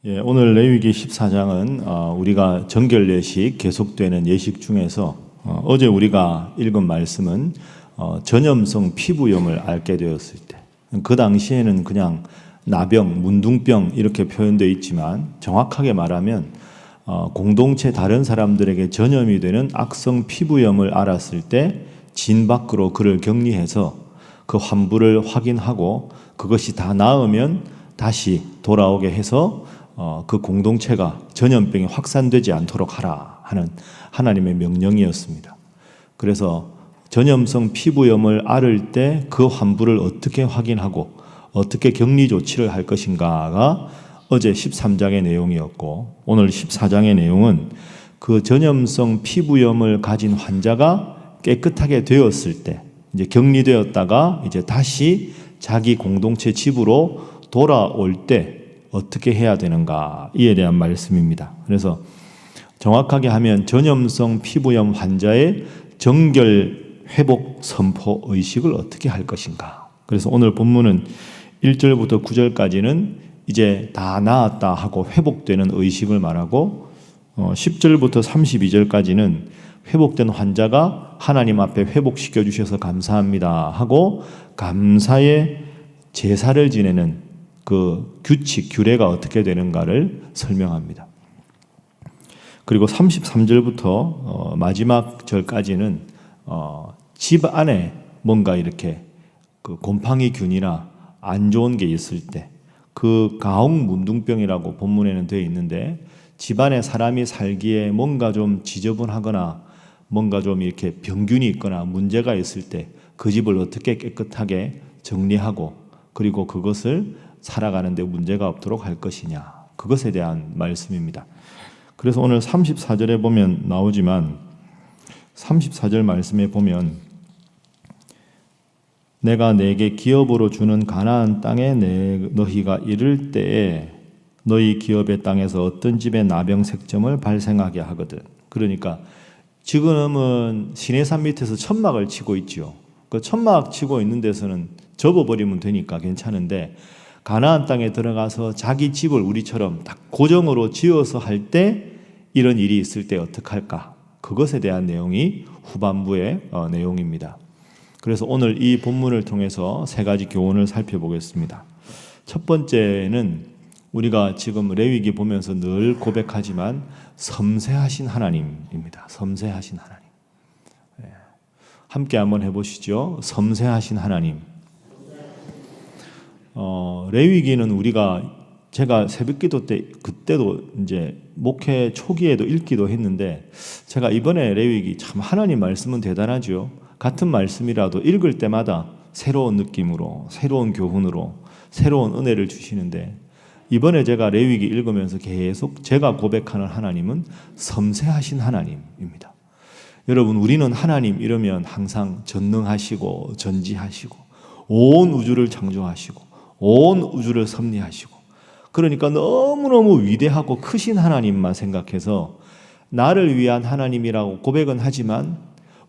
오늘 레위기 14장은 우리가 정결 예식 계속되는 예식 중에서 어제 우리가 읽은 말씀은 전염성 피부염을 앓게 되었을 때, 그 당시에는 그냥 나병, 문둥병 이렇게 표현되어 있지만 정확하게 말하면 공동체 다른 사람들에게 전염이 되는 악성 피부염을 앓았을 때 진 밖으로 그를 격리해서 그 환부를 확인하고 그것이 다 나으면 다시 돌아오게 해서 그 공동체가 전염병이 확산되지 않도록 하라 하는 하나님의 명령이었습니다. 그래서 전염성 피부염을 앓을 때 그 환부를 어떻게 확인하고 어떻게 격리 조치를 할 것인가가 어제 13장의 내용이었고, 오늘 14장의 내용은 그 전염성 피부염을 가진 환자가 깨끗하게 되었을 때, 이제 격리되었다가 이제 다시 자기 공동체 집으로 돌아올 때 어떻게 해야 되는가, 이에 대한 말씀입니다. 그래서 정확하게 하면 전염성 피부염 환자의 정결 회복 선포 의식을 어떻게 할 것인가. 그래서 오늘 본문은 1절부터 9절까지는 이제 다 나았다 하고 회복되는 의식을 말하고, 10절부터 32절까지는 회복된 환자가 하나님 앞에 회복시켜 주셔서 감사합니다 하고 감사의 제사를 지내는 그 규칙, 규례가 어떻게 되는가를 설명합니다. 그리고 33절부터 마지막 절까지는 집 안에 뭔가 이렇게 그 곰팡이균이나 안 좋은 게 있을 때, 그 가옥문둥병이라고 본문에는 되어 있는데, 집안에 사람이 살기에 뭔가 좀 지저분하거나 뭔가 좀 이렇게 병균이 있거나 문제가 있을 때 그 집을 어떻게 깨끗하게 정리하고 그리고 그것을 살아가는 데 문제가 없도록 할 것이냐, 그것에 대한 말씀입니다. 그래서 오늘 34절에 보면 나오지만 34절 말씀에 보면 내가 내게 기업으로 주는 가나안 땅에 너희가 이를 때에 너희 기업의 땅에서 어떤 집에 나병색점을 발생하게 하거든. 그러니까 지금은 시내산 밑에서 천막을 치고 있죠. 그 천막 치고 있는 데서는 접어버리면 되니까 괜찮은데, 가나안 땅에 들어가서 자기 집을 우리처럼 딱 고정으로 지어서 할 때 이런 일이 있을 때 어떻게 할까? 그것에 대한 내용이 후반부의 내용입니다. 그래서 오늘 이 본문을 통해서 세 가지 교훈을 살펴보겠습니다. 첫 번째는 우리가 지금 레위기 보면서 늘 고백하지만 섬세하신 하나님입니다. 섬세하신 하나님. 함께 한번 해보시죠. 섬세하신 하나님. 레위기는 제가 새벽기도 때, 그때도 이제 목회 초기에도 읽기도 했는데, 제가 이번에 레위기 참 하나님 말씀은 대단하죠. 같은 말씀이라도 읽을 때마다 새로운 느낌으로, 새로운 교훈으로, 새로운 은혜를 주시는데, 이번에 제가 레위기 읽으면서 계속 제가 고백하는 하나님은 섬세하신 하나님입니다. 여러분, 우리는 하나님 이러면 항상 전능하시고 전지하시고 온 우주를 창조하시고 온 우주를 섭리하시고, 그러니까 너무너무 위대하고 크신 하나님만 생각해서 나를 위한 하나님이라고 고백은 하지만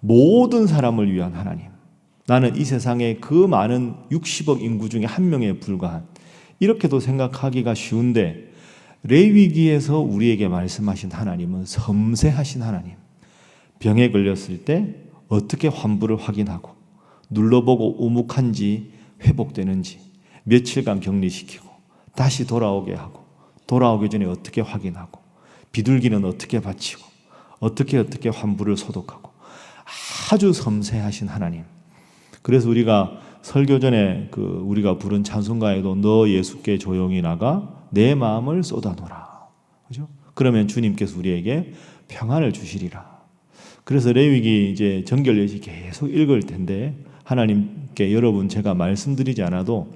모든 사람을 위한 하나님, 나는 이 세상의 그 많은 60억 인구 중에 한 명에 불과한, 이렇게도 생각하기가 쉬운데, 레위기에서 우리에게 말씀하신 하나님은 섬세하신 하나님. 병에 걸렸을 때 어떻게 환부를 확인하고 눌러보고 우묵한지 회복되는지 며칠간 격리시키고 다시 돌아오게 하고, 돌아오기 전에 어떻게 확인하고, 비둘기는 어떻게 바치고 어떻게 환부를 소독하고, 아주 섬세하신 하나님. 그래서 우리가 설교 전에 우리가 부른 찬송가에도 너 예수께 조용히 나가 내 마음을 쏟아놓으라, 그죠? 그러면 주님께서 우리에게 평안을 주시리라. 그래서 레위기 이제 정결 예식 계속 읽을 텐데, 하나님께 여러분 제가 말씀드리지 않아도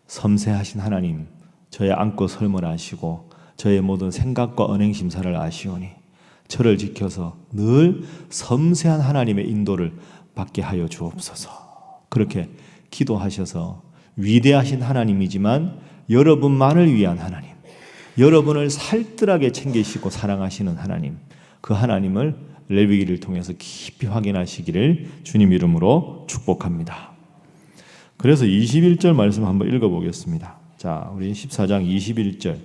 섬세하신 하나님, 저의 안고 설문 아시고 저의 모든 생각과 언행 심사를 아시오니 저를 지켜서 늘 섬세한 하나님의 인도를 받게 하여 주옵소서. 그렇게 기도하셔서 위대하신 하나님이지만 여러분만을 위한 하나님, 여러분을 살뜰하게 챙기시고 사랑하시는 하나님, 그 하나님을 레위기를 통해서 깊이 확인하시기를 주님 이름으로 축복합니다. 그래서 21절 말씀 한번 읽어보겠습니다. 자, 우리 14장 21절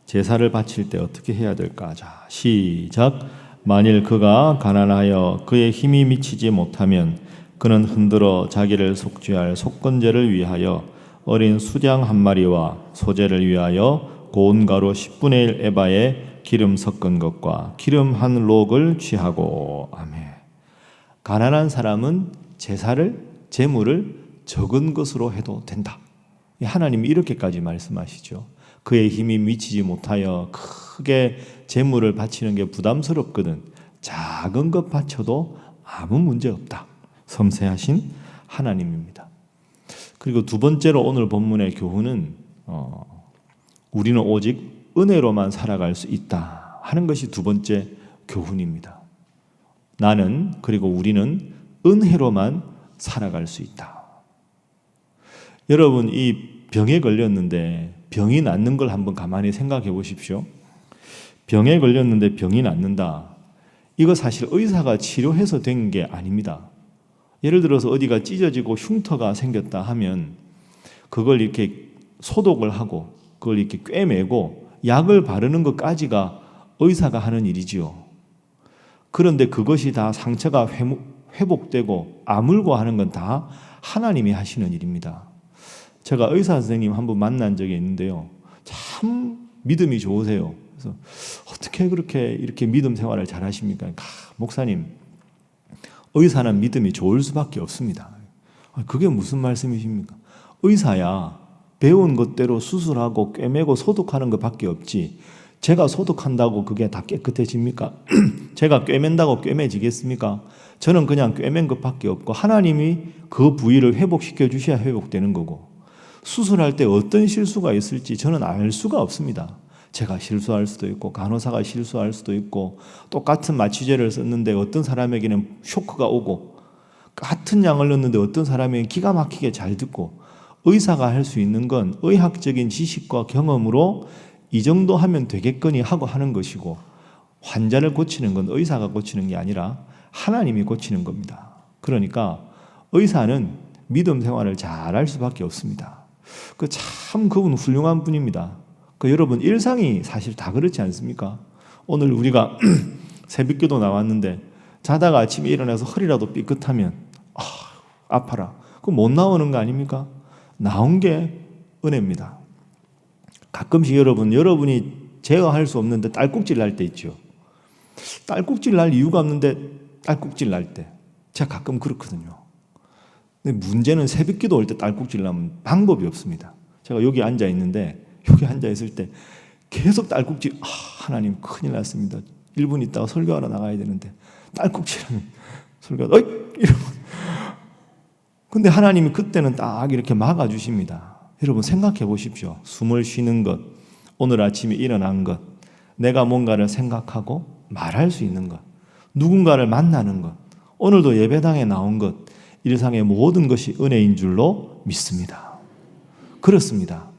제사를 바칠 때 어떻게 해야 될까? 자, 시작. 만일 그가 가난하여 그의 힘이 미치지 못하면 그는 흔들어 자기를 속죄할 속건제를 위하여 어린 수장 한 마리와 소제를 위하여 고운 가루 10분의 1 에바에 기름 섞은 것과 기름 한 록을 취하고. 아멘. 가난한 사람은 제물을 적은 것으로 해도 된다. 하나님이 이렇게까지 말씀하시죠. 그의 힘이 미치지 못하여 크게 제물을 바치는 게 부담스럽거든 작은 것 바쳐도 아무 문제 없다. 섬세하신 하나님입니다. 그리고 두 번째로 오늘 본문의 교훈은 우리는 오직 은혜로만 살아갈 수 있다 하는 것이 두 번째 교훈입니다. 나는, 그리고 우리는 은혜로만 살아갈 수 있다. 여러분, 이 병에 걸렸는데 병이 낫는 걸 한번 가만히 생각해 보십시오. 병에 걸렸는데 병이 낫는다. 이거 사실 의사가 치료해서 된 게 아닙니다. 예를 들어서 어디가 찢어지고 흉터가 생겼다 하면 그걸 이렇게 소독을 하고 그걸 이렇게 꿰매고 약을 바르는 것까지가 의사가 하는 일이지요. 그런데 그것이 다 상처가 회복되고 아물고 하는 건 다 하나님이 하시는 일입니다. 제가 의사 선생님 한 분 만난 적이 있는데요. 참 믿음이 좋으세요. 그래서 어떻게 이렇게 믿음 생활을 잘 하십니까? 목사님, 의사는 믿음이 좋을 수밖에 없습니다. 그게 무슨 말씀이십니까? 의사야 배운 것대로 수술하고 꿰매고 소독하는 것밖에 없지 제가 소독한다고 그게 다 깨끗해집니까? 제가 꿰맨다고 꿰매지겠습니까? 저는 그냥 꿰맨 것밖에 없고 하나님이 그 부위를 회복시켜 주셔야 회복되는 거고 수술할 때 어떤 실수가 있을지 저는 알 수가 없습니다. 제가 실수할 수도 있고 간호사가 실수할 수도 있고 똑같은 마취제를 썼는데 어떤 사람에게는 쇼크가 오고 같은 양을 넣는데 어떤 사람에게는 기가 막히게 잘 듣고 의사가 할 수 있는 건 의학적인 지식과 경험으로 이 정도 하면 되겠거니 하고 하는 것이고 환자를 고치는 건 의사가 고치는 게 아니라 하나님이 고치는 겁니다. 그러니까 의사는 믿음 생활을 잘할 수밖에 없습니다. 참 그분 훌륭한 분입니다. 여러분 일상이 사실 다 그렇지 않습니까? 오늘 우리가 새벽기도 나왔는데 자다가 아침에 일어나서 허리라도 삐끗하면 아파라. 그거 못 나오는 거 아닙니까? 나온 게 은혜입니다. 가끔씩 여러분이 제어할 수 없는데 딸꾹질 날 때 있죠. 딸꾹질 날 이유가 없는데 딸꾹질 날 때 제가 가끔 그렇거든요. 근데 문제는 새벽기도 올 때 딸꾹질 나면 방법이 없습니다. 제가 여기 앉아 있는데 여기 앉아 있을 때 계속 하나님 큰일 났습니다. 1분 있다가 설교하러 나가야 되는데 딸꾹질하면 설교하다 이러면 근데 하나님이 그때는 딱 이렇게 막아주십니다. 여러분 생각해 보십시오. 숨을 쉬는 것, 오늘 아침에 일어난 것, 내가 뭔가를 생각하고 말할 수 있는 것, 누군가를 만나는 것, 오늘도 예배당에 나온 것, 일상의 모든 것이 은혜인 줄로 믿습니다. 그렇습니다.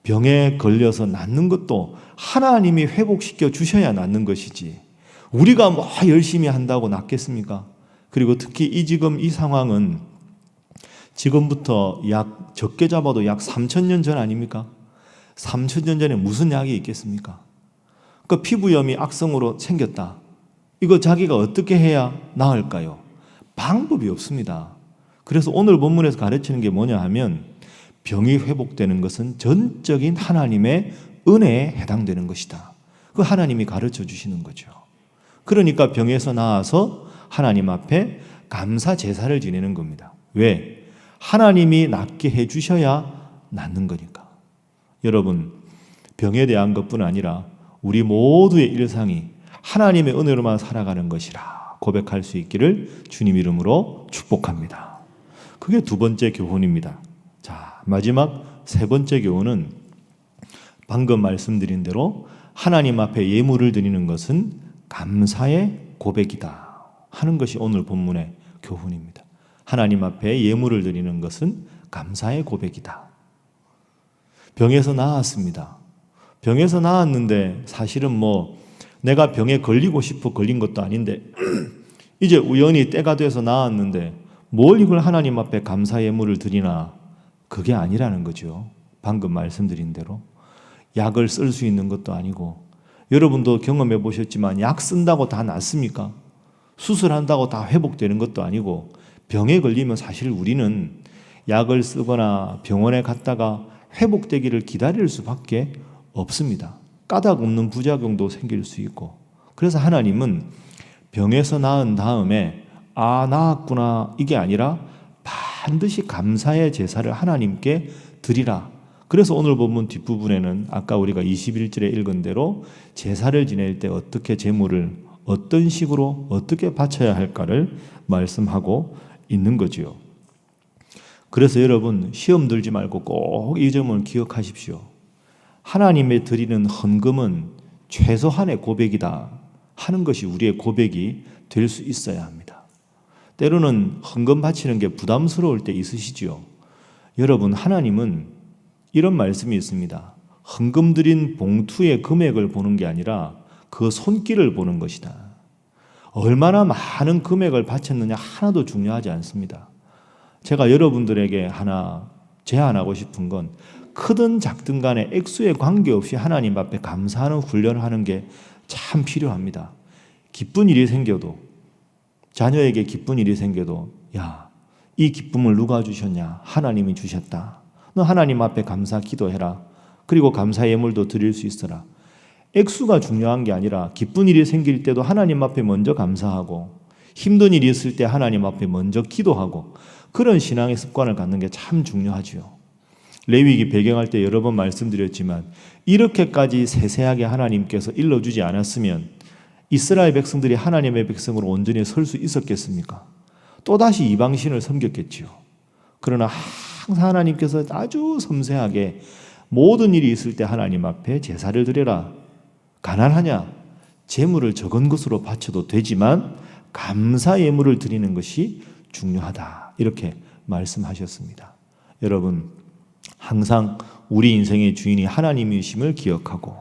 병에 걸려서 낫는 것도 하나님이 회복시켜 주셔야 낫는 것이지 우리가 열심히 한다고 낫겠습니까? 그리고 특히 지금 이 상황은 지금부터 적게 잡아도 약 3,000년 전 아닙니까? 3,000년 전에 무슨 약이 있겠습니까? 피부염이 악성으로 생겼다. 이거 자기가 어떻게 해야 나을까요? 방법이 없습니다. 그래서 오늘 본문에서 가르치는 게 뭐냐 하면 병이 회복되는 것은 전적인 하나님의 은혜에 해당되는 것이다. 그 하나님이 가르쳐 주시는 거죠. 그러니까 병에서 나아서 하나님 앞에 감사 제사를 지내는 겁니다. 왜? 하나님이 낫게 해주셔야 낫는 거니까. 여러분, 병에 대한 것뿐 아니라 우리 모두의 일상이 하나님의 은혜로만 살아가는 것이라 고백할 수 있기를 주님 이름으로 축복합니다. 그게 두 번째 교훈입니다. 자, 마지막 세 번째 교훈은 방금 말씀드린 대로 하나님 앞에 예물을 드리는 것은 감사의 고백이다 하는 것이 오늘 본문의 교훈입니다. 하나님 앞에 예물을 드리는 것은 감사의 고백이다. 병에서 나았습니다. 병에서 나았는데 사실은 내가 병에 걸리고 싶어 걸린 것도 아닌데 이제 우연히 때가 돼서 나았는데 뭘 이걸 하나님 앞에 감사 예물을 드리나 그게 아니라는 거죠. 방금 말씀드린 대로 약을 쓸 수 있는 것도 아니고, 여러분도 경험해 보셨지만 약 쓴다고 다 낫습니까? 수술한다고 다 회복되는 것도 아니고, 병에 걸리면 사실 우리는 약을 쓰거나 병원에 갔다가 회복되기를 기다릴 수밖에 없습니다. 까닭 없는 부작용도 생길 수 있고, 그래서 하나님은 병에서 나은 다음에 나았구나 이게 아니라 반드시 감사의 제사를 하나님께 드리라. 그래서 오늘 본문 뒷부분에는 아까 우리가 21절에 읽은 대로 제사를 지낼 때 어떻게 제물을 어떤 식으로 어떻게 바쳐야 할까를 말씀하고 있는 거지요. 그래서 여러분 시험 들지 말고 꼭 이 점을 기억하십시오. 하나님에 드리는 헌금은 최소한의 고백이다 하는 것이 우리의 고백이 될 수 있어야 합니다. 때로는 헌금 바치는 게 부담스러울 때 있으시지요. 여러분, 하나님은 이런 말씀이 있습니다. 헌금 드린 봉투의 금액을 보는 게 아니라 그 손길을 보는 것이다. 얼마나 많은 금액을 바쳤느냐 하나도 중요하지 않습니다. 제가 여러분들에게 하나 제안하고 싶은 건 크든 작든 간에 액수에 관계없이 하나님 앞에 감사하는 훈련을 하는 게 참 필요합니다. 기쁜 일이 생겨도, 자녀에게 기쁜 일이 생겨도, 이 기쁨을 누가 주셨냐? 하나님이 주셨다. 너 하나님 앞에 감사 기도해라. 그리고 감사 예물도 드릴 수 있어라. 액수가 중요한 게 아니라 기쁜 일이 생길 때도 하나님 앞에 먼저 감사하고, 힘든 일이 있을 때 하나님 앞에 먼저 기도하고, 그런 신앙의 습관을 갖는 게 참 중요하지요. 레위기 배경할 때 여러 번 말씀드렸지만 이렇게까지 세세하게 하나님께서 일러주지 않았으면 이스라엘 백성들이 하나님의 백성으로 온전히 설 수 있었겠습니까? 또다시 이방신을 섬겼겠지요. 그러나 항상 하나님께서 아주 섬세하게 모든 일이 있을 때 하나님 앞에 제사를 드려라. 가난하냐? 재물을 적은 것으로 바쳐도 되지만 감사 예물을 드리는 것이 중요하다. 이렇게 말씀하셨습니다. 여러분, 항상 우리 인생의 주인이 하나님이심을 기억하고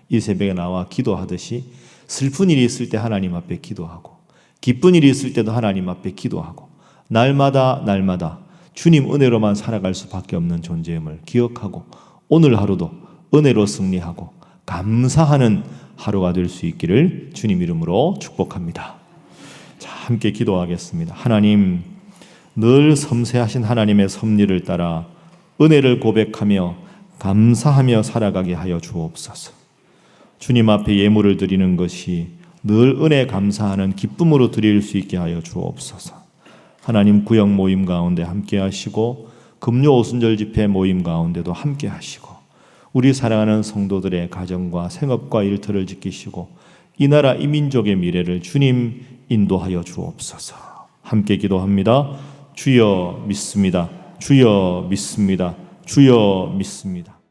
이 새벽에 나와 기도하듯이 슬픈 일이 있을 때 하나님 앞에 기도하고 기쁜 일이 있을 때도 하나님 앞에 기도하고 날마다 주님 은혜로만 살아갈 수밖에 없는 존재임을 기억하고 오늘 하루도 은혜로 승리하고 감사하는 하루가 될 수 있기를 주님 이름으로 축복합니다. 자, 함께 기도하겠습니다. 하나님, 늘 섬세하신 하나님의 섭리를 따라 은혜를 고백하며 감사하며 살아가게 하여 주옵소서. 주님 앞에 예물을 드리는 것이 늘 은혜 감사하는 기쁨으로 드릴 수 있게 하여 주옵소서. 하나님, 구역 모임 가운데 함께 하시고 금요 오순절 집회 모임 가운데도 함께 하시고 우리 사랑하는 성도들의 가정과 생업과 일터를 지키시고 이 나라 이 민족의 미래를 주님 인도하여 주옵소서. 함께 기도합니다. 주여 믿습니다. 주여 믿습니다. 주여 믿습니다.